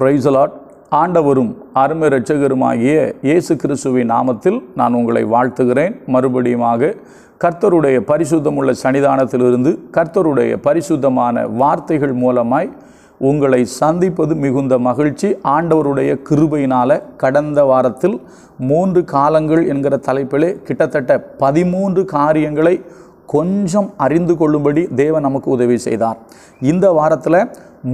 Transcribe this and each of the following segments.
Praise the Lord. ஆண்டவரும் அருமை இரட்சகருமாகிய இயேசு கிறிஸ்துவின் நாமத்தில் நான் உங்களை வாழ்த்துகிறேன். மறுபடியுமாக கர்த்தருடைய பரிசுத்தமுள்ள சன்னிதானத்திலிருந்து கர்த்தருடைய பரிசுத்தமான வார்த்தைகள் மூலமாய் உங்களை சந்திப்பது மிகுந்த மகிழ்ச்சி. ஆண்டவருடைய கிருபையினால் கடந்த வாரத்தில் 3 காலங்கள் என்கிற தலைப்பிலே கிட்டத்தட்ட 13 காரியங்களை கொஞ்சம் அறிந்து கொள்ளும்படி தேவன் நமக்கு உதவி செய்தார். இந்த வாரத்தில்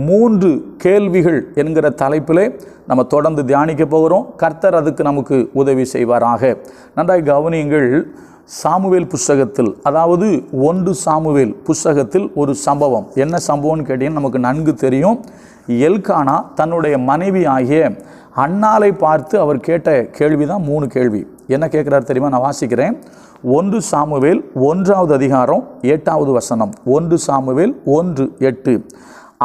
3 கேள்விகள் என்கிற தலைப்பிலே நம்ம தொடர்ந்து தியானிக்க போகிறோம். கர்த்தர் அதுக்கு நமக்கு உதவி செய்வாராக. நன்றாய் கவனியுங்கள். சாமுவேல் புஸ்தகத்தில், அதாவது 1 சாமுவேல் புஸ்தகத்தில் ஒரு சம்பவம். என்ன சம்பவம்னு கேட்டீங்கன்னா நமக்கு நன்கு தெரியும். எல்கானா தன்னுடைய மனைவி ஆகிய அன்னாளை பார்த்து அவர் கேட்ட கேள்வி தான் 3 கேள்வி. என்ன கேட்குறாரு தெரியுமா? நான் வாசிக்கிறேன். 1 சாமுவேல் 1வது அதிகாரம் 8வது வசனம். 1 சாமுவேல் 1:8.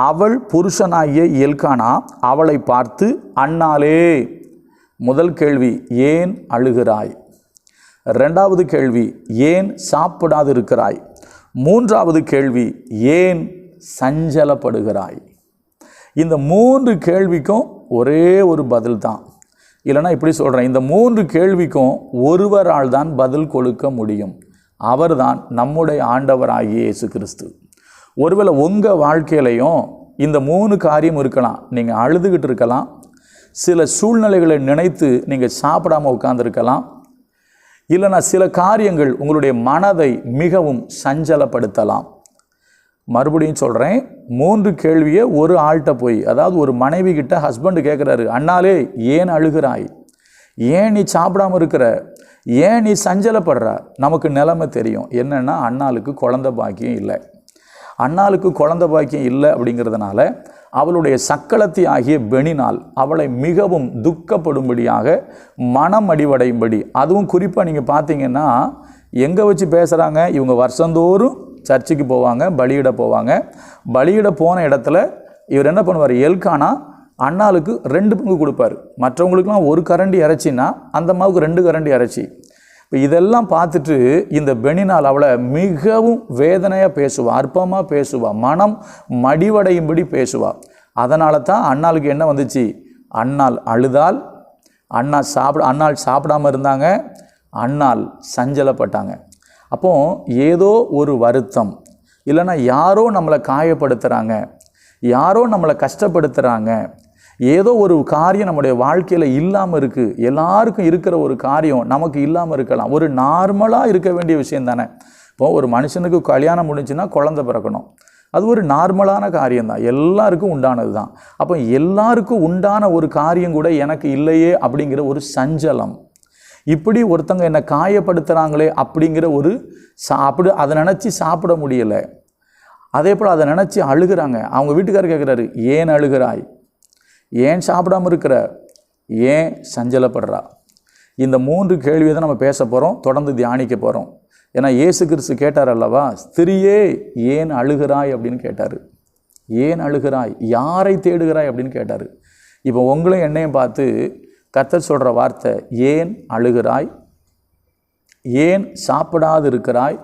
அவள் புருஷனாகிய எல்கானா அவளை பார்த்து, அன்னாளே. முதல் கேள்வி, ஏன் அழுகிறாய்? 2வது கேள்வி, ஏன் சாப்பிடாது இருக்கிறாய்? 3வது கேள்வி, ஏன் சஞ்சலப்படுகிறாய்? இந்த 3 கேள்விக்கும் ஒரே ஒரு பதில் தான். இல்லைனா இப்படி சொல்கிறேன், இந்த 3 கேள்விக்கும் ஒருவரால் தான் பதில் கொடுக்க முடியும். அவர்தான் நம்முடைய ஆண்டவராகிய இயேசு கிறிஸ்து. ஒருவேளை உங்கள் வாழ்க்கையிலையும் இந்த 3 காரியம் இருக்கலாம். நீங்கள் அழுதுகிட்டு இருக்கலாம், சில சூழ்நிலைகளை நினைத்து நீங்கள் சாப்பிடாமல் உட்கார்ந்துருக்கலாம், இல்லைனா சில காரியங்கள் உங்களுடைய மனதை மிகவும் சஞ்சலப்படுத்தலாம். மறுபடியும் சொல்கிறேன், 3 கேள்வியை ஒரு ஆள்கிட்ட போய், அதாவது ஒரு மனைவி கிட்ட ஹஸ்பண்டு கேட்குறாரு, அண்ணாலே ஏன் அழுகிறாய்? ஏன் நீ சாப்பிடாமல் இருக்கிற? ஏன் நீ சஞ்சலப்படுற? நமக்கு நிலைமை தெரியும். என்னென்னா, அண்ணாளுக்கு குழந்தை பாக்கியம் இல்லை. அண்ணாளுக்கு குழந்தை பாக்கியம் இல்லை அப்படிங்கிறதுனால அவளுடைய சக்களத்தி ஆகிய பெனினால் அவளை மிகவும் துக்கப்படும்படியாக மனம் அடிவடையும்படி, அதுவும் குறிப்பாக நீங்கள் பார்த்தீங்கன்னா எங்கே வச்சு பேசுகிறாங்க, இவங்க வருஷந்தோறும் சர்ச்சுக்கு போவாங்க, பலியிட போவாங்க. பலியிட போன இடத்துல இவர் என்ன பண்ணுவார், எல்கானா அண்ணாளுக்கு 2 பங்கு கொடுப்பார். மற்றவங்களுக்குலாம் 1 கரண்டி இறைச்சின்னா அந்த அம்மாவுக்கு 2 கரண்டி இறைச்சி. இப்போ இதெல்லாம் பார்த்துட்டு இந்த பெனினால் அவளை மிகவும் வேதனையாக பேசுவா, அற்பமாக பேசுவா, மனம் மடிவடையும்படி பேசுவா. அதனால தான் அண்ணாளுக்கு என்ன வந்துச்சு, அண்ணாள் அழுதால், அண்ணாள் சாப்பிடாமல் இருந்தாங்க, அண்ணாள் சஞ்சலப்பட்டாங்க. அப்போ ஏதோ ஒரு வருத்தம், இல்லைன்னா யாரோ நம்மளை காயப்படுத்துகிறாங்க, யாரோ நம்மளை கஷ்டப்படுத்துகிறாங்க, ஏதோ ஒரு காரியம் நம்முடைய வாழ்க்கையில் இல்லாமல் இருக்குது. எல்லாருக்கும் இருக்கிற ஒரு காரியம் நமக்கு இல்லாமல் இருக்கலாம். ஒரு நார்மலாக இருக்க வேண்டிய விஷயம் தானே. இப்போது ஒரு மனுஷனுக்கு கல்யாணம் முடிஞ்சுன்னா குழந்தை பிறக்கணும், அது ஒரு நார்மலான காரியம்தான், எல்லாருக்கும் உண்டானது தான். அப்போ எல்லாருக்கும் உண்டான ஒரு காரியம் கூட எனக்கு இல்லையே அப்படிங்கிற ஒரு சஞ்சலம், இப்படி ஒருத்தங்க என்னை காயப்படுத்துகிறாங்களே அப்படிங்கிற ஒரு அப்படி அதை நினச்சி சாப்பிட முடியலை. அதே போல் அதை நினச்சி அழுகிறாங்க. அவங்க வீட்டுக்காரர் கேட்குறாரு, ஏன் அழுகிறாய்? ஏன் சாப்பிடாமல் இருக்கிற? ஏன் சஞ்சலப்படுறா? இந்த 3 கேள்வியை தான் நம்ம பேச போகிறோம், தொடர்ந்து தியானிக்க போகிறோம். ஏன்னா இயேசு கிறிஸ்து கேட்டார் அல்லவா, ஸ்திரியே ஏன் அழுகிறாய் அப்படின்னு கேட்டார். ஏன் அழுகிறாய்? யாரை தேடுகிறாய் அப்படின்னு கேட்டார். இப்போ உங்களையும் என்னையும் பார்த்து கர்த்தர் சொல்கிற வார்த்தை, ஏன் அழுகிறாய்? ஏன் சாப்பிடாது இருக்கிறாய்?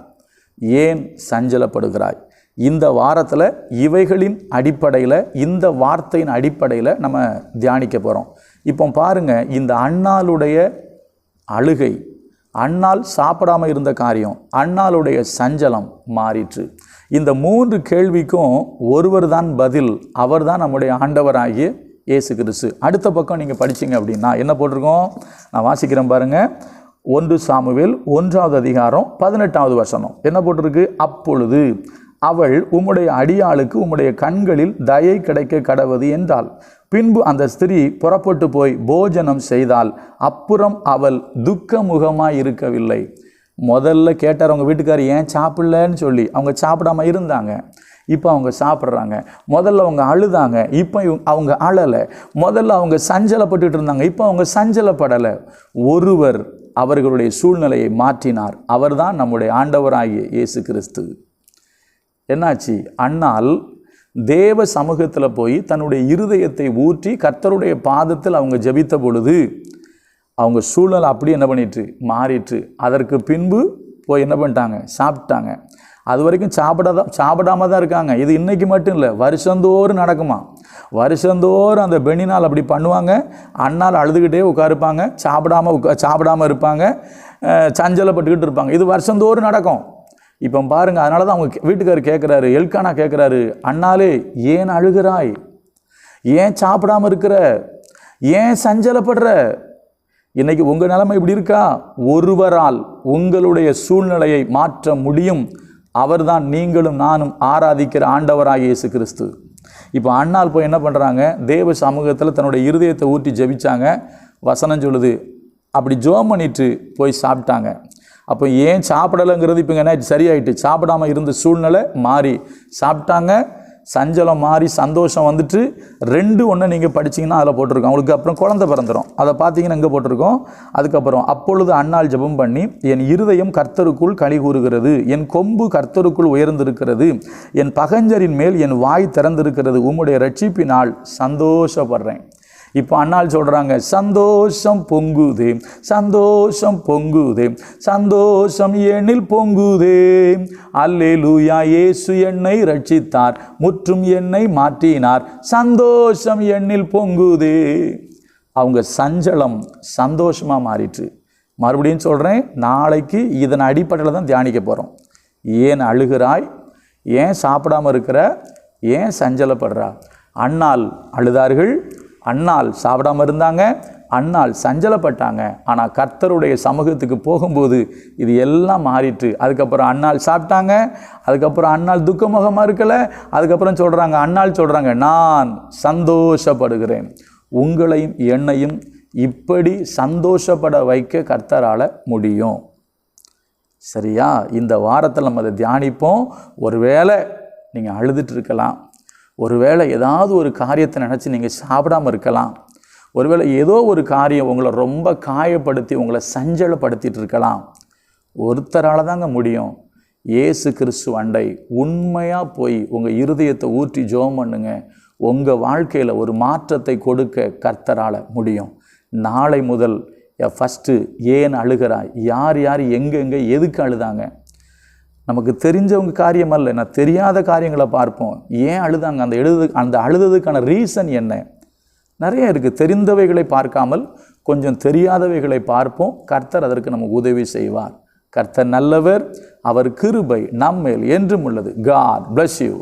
ஏன் சஞ்சலப்படுகிறாய்? இந்த வாரத்தில் இவைகளின் அடிப்படையில், இந்த வார்த்தையின் அடிப்படையில் நம்ம தியானிக்க போகிறோம். இப்போ பாருங்கள், இந்த அண்ணாளுடைய அழுகை, அண்ணாள் சாப்பிடாமல் இருந்த காரியம், அண்ணாளுடைய சஞ்சலம் மாறிற்று. இந்த 3 கேள்விக்கும் ஒருவர் தான் பதில். அவர் தான் நம்முடைய ஆண்டவராகிய இயேசு கிறிஸ்து. அடுத்த பக்கம் நீங்கள் படிச்சிங்க அப்படின்னா என்ன போட்டிருக்கோம், நான் வாசிக்கிறேன் பாருங்கள். 1 சாமுவேல் 1வது அதிகாரம் 18வது வசனம் என்ன போட்டிருக்கு, அப்பொழுது அவள் உம்முடைய அடியாளுக்கு உம்முடைய கண்களில் தயை கிடைக்க கடவது என்றாள். பின்பு அந்த ஸ்திரீ புறப்பட்டு போய் போஜனம் செய்தாள். அப்புறம் அவள் துக்கமுகமாய் இருக்கவில்லை. முதல்ல கேட்டார் அவங்க வீட்டுக்காரர், ஏன் சாப்பிடலன்னு சொல்லி. அவங்க சாப்பிடாம இருந்தாங்க, இப்போ அவங்க சாப்பிட்றாங்க. முதல்ல அவங்க அழுதாங்க, இப்போ அவங்க அழலை. முதல்ல அவங்க சஞ்சலப்பட்டுட்டு இருந்தாங்க, இப்போ அவங்க சஞ்சலப்படலை. ஒருவர் அவர்களுடைய சூழ்நிலையை மாற்றினார். அவர்தான் நம்முடைய ஆண்டவராகிய இயேசு கிறிஸ்து. என்னாச்சு, அண்ணாள் தேவ சமூகத்தில் போய் தன்னுடைய இருதயத்தை ஊற்றி கர்த்தருடைய பாதத்தில் அவங்க ஜெபித்த பொழுது அவங்க சூழ்நிலை அப்படி என்ன பண்ணிட்டு மாறிட்டு, அதற்கு பின்பு போய் என்ன பண்ணிட்டாங்க, சாப்பிட்டாங்க. அது வரைக்கும் சாப்பிடாம தான் இருக்காங்க. இது இன்னைக்கு மட்டும் இல்லை, வருஷந்தோறும் நடக்குமா. வருஷந்தோறும் அந்த பெனினால் அப்படி பண்ணுவாங்க. அண்ணால் அழுதுகிட்டே உட்காருப்பாங்க, சாப்பிடாம இருப்பாங்க, சஞ்சலப்பட்டுக்கிட்டு இருப்பாங்க. இது வருஷந்தோறும் நடக்கும். இப்போ பாருங்கள், அதனால தான் அவங்க வீட்டுக்காரர் கேட்குறாரு, எல்கானா கேட்குறாரு, அண்ணாலே ஏன் அழுகிறாய், ஏன் சாப்பிடாம இருக்கிற, ஏன் சஞ்சலப்படுற? இன்னைக்கு உங்கள் நிலைமை இப்படி இருக்கா? ஒருவரால் உங்களுடைய சூழ்நிலையை மாற்ற முடியும். அவர்தான் நீங்களும் நானும் ஆராதிக்கிற ஆண்டவராகிய இயேசு கிறிஸ்து. இப்போ அண்ணால் போய் என்ன பண்ணுறாங்க? தேவ சமூகத்தில் தன்னுடைய இருதயத்தை ஊற்றி ஜெபிச்சாங்க. வசனம் சொல்லுது, அப்படி ஜெபம் பண்ணிட்டு போய் சாப்பிட்டாங்க. அப்போ ஏன் சாப்பிடலைங்கிறது இப்போ என்ன சரியாயிட்டு, சாப்பிடாமல் இருந்த சூழ்நிலை மாறி சாப்பிட்டாங்க. சஞ்சலம் மாறி சந்தோஷம் வந்துட்டு. 2:1 நீங்கள் படிச்சிங்கன்னா அதில் போட்டிருக்கோம். அவங்களுக்கு அப்புறம் குழந்தை பிறந்துடும். அதை பார்த்தீங்கன்னா இங்கே போட்டிருக்கோம். அதுக்கப்புறம் அப்பொழுது அண்ணாள் ஜெபம் பண்ணி, என் இருதயம் கர்த்தருக்குள் களி கூறுகிறது, என் கொம்பு கர்த்தருக்குள் உயர்ந்திருக்கிறது, என் பகஞ்சரின் மேல் என் வாய் திறந்திருக்கிறது, உம்முடைய ரட்சிப்பினால் சந்தோஷப்படுறேன். இப்போ அண்ணாள் சொல்கிறாங்க, சந்தோஷம் பொங்குதே, சந்தோஷம் பொங்குதே, சந்தோஷம் எண்ணில் பொங்குதே, அல்லேலூயா, இயேசு என்னை ரட்சித்தார், முற்றும் என்னை மாற்றினார், சந்தோஷம் எண்ணில் பொங்குதே. அவங்க சஞ்சலம் சந்தோஷமாக மாறிட்டு. மறுபடியும் சொல்கிறேன், நாளைக்கு இதன் அடிப்படையில் தான் தியானிக்க போகிறோம். ஏன் அழுகிறாய், ஏன் சாப்பிடாமல் இருக்கிற, ஏன் சஞ்சலப்படுறா? அண்ணாள் அழுதார்கள், அண்ணாள் சாப்பிடாமல் இருந்தாங்க, அண்ணாள் சஞ்சலப்பட்டாங்க. ஆனால் கர்த்தருடைய சமூகத்துக்கு போகும்போது இது எல்லாம் மாறிட்டு. அதுக்கப்புறம் அண்ணாள் சாப்பிட்டாங்க. அதுக்கப்புறம் அண்ணாள் துக்கமுகமாக இருக்கலை. அதுக்கப்புறம் அண்ணாள் சொல்கிறாங்க, நான் சந்தோஷப்படுகிறேன். உங்களையும் என்னையும் இப்படி சந்தோஷப்பட வைக்க கர்த்தரால் முடியும். சரியா? இந்த வாரத்தில் நம்ம அதை தியானிப்போம். ஒருவேளை நீங்கள் அழுதுட்டு இருக்கலாம், ஒருவேளை ஏதாவது ஒரு காரியத்தை நினச்சி நீங்கள் சாப்பிடாமல் இருக்கலாம், ஒருவேளை ஏதோ ஒரு காரியம் உங்களை ரொம்ப காயப்படுத்தி உங்களை சஞ்சலப்படுத்திட்டு இருக்கலாம். ஒருத்தரால் தாங்க முடியும். இயேசு கிறிஸ்து அண்டை உண்மையாக போய் உங்கள் இருதயத்தை ஊற்றி ஜெபம் பண்ணுங்க. உங்கள் வாழ்க்கையில் ஒரு மாற்றத்தை கொடுக்க கர்த்தரால் முடியும். நாளை முதல் ஃபஸ்ட்டு ஏன் அழுகிறாய், யார் யார் எங்கெங்கே எதுக்கு அழுதாங்க, நமக்கு தெரிஞ்சவங்க காரியம் அல்ல, நான் தெரியாத காரியங்களை பார்ப்போம். ஏன் அழுதாங்க, அந்த அழுததுக்கான ரீசன் என்ன? நிறைய இருக்குது. தெரிந்தவைகளை பார்க்காமல் கொஞ்சம் தெரியாதவைகளை பார்ப்போம். கர்த்தர் அதற்கு நமக்கு உதவி செய்வார். கர்த்தர் நல்லவர், அவர் கிருபை நம்மேல் என்றும் உள்ளது. God bless you.